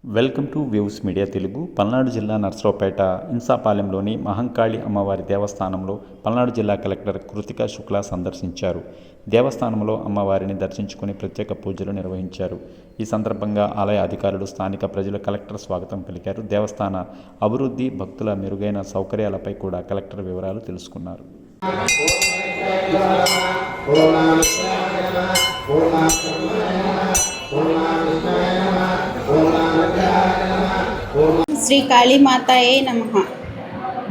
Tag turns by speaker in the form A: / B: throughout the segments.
A: Welcome to views media Telugu. Palnadu జిల్లా నర్సరావుపేట ఇన్సాపాలెంలోని మహంకాళి అమ్మవారి దేవస్థానంలో పల్నాడు జిల్లా కలెక్టర్ కృతికా శుక్లా సందర్శించారు. దేవస్థానంలో అమ్మవారిని దర్శించుకుని ప్రత్యేక పూజలు నిర్వహించారు. ఈ సందర్భంగా ఆలయ అధికారులు, స్థానిక ప్రజలు కలెక్టర్ స్వాగతం పలికారు. దేవస్థాన అభివృద్ధి, భక్తుల మెరుగైన సౌకర్యాలపై కూడా కలెక్టర్ వివరాలు తెలుసుకున్నారు.
B: శ్రీ కాళీమాతాయే నమః.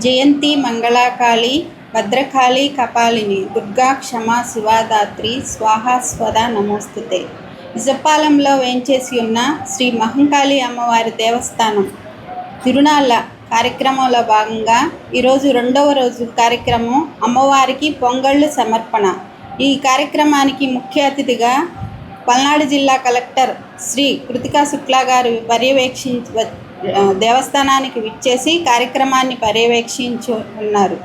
B: జయంతి మంగళాకాళి భద్రకాళి కపాలిని దుర్గా క్షమా శివాదాత్రి స్వాహా స్వదా నమోస్తుతే. ఇజపాలెంలో వేంచేసి ఉన్న శ్రీ మహంకాళి అమ్మవారి దేవస్థానం తిరునాళ్ళ కార్యక్రమంలో భాగంగా ఈరోజు 2వ రోజు కార్యక్రమం అమ్మవారికి పొంగళ్ళు సమర్పణ. ఈ కార్యక్రమానికి ముఖ్య అతిథిగా పల్నాడు జిల్లా కలెక్టర్ శ్రీ కృతికా శుక్లా గారు దేవస్థానానికి విచ్చేసి కార్యక్రమాన్ని పర్యవేక్షించున్నారు.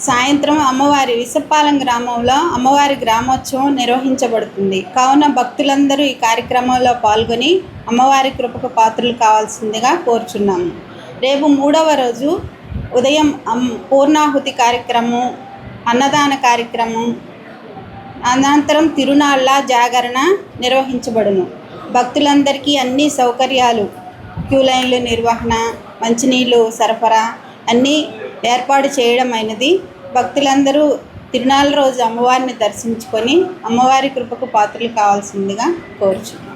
B: సాయంత్రం అమ్మవారి విసపాలెం గ్రామంలో అమ్మవారి గ్రామోత్సవం నిర్వహించబడుతుంది. కావున భక్తులందరూ ఈ కార్యక్రమంలో పాల్గొని అమ్మవారి కృపకు పాత్రలు కావాల్సిందిగా కోరుచున్నాము. రేపు 3వ రోజు ఉదయం పూర్ణాహుతి కార్యక్రమం, అన్నదాన కార్యక్రమం, అనంతరం తిరునాళ్ళ జాగరణ నిర్వహించబడును. భక్తులందరికీ అన్ని సౌకర్యాలు, క్యూ లైన్లు నిర్వహణ, మంచినీళ్ళు సరఫరా అన్నీ ఏర్పాటు చేయడం అయినది. భక్తులందరూ తిరునాళ్ళ రోజు అమ్మవారిని దర్శించుకొని అమ్మవారి కృపకు పాత్రలు కావాల్సిందిగా కోరుచున్నాను.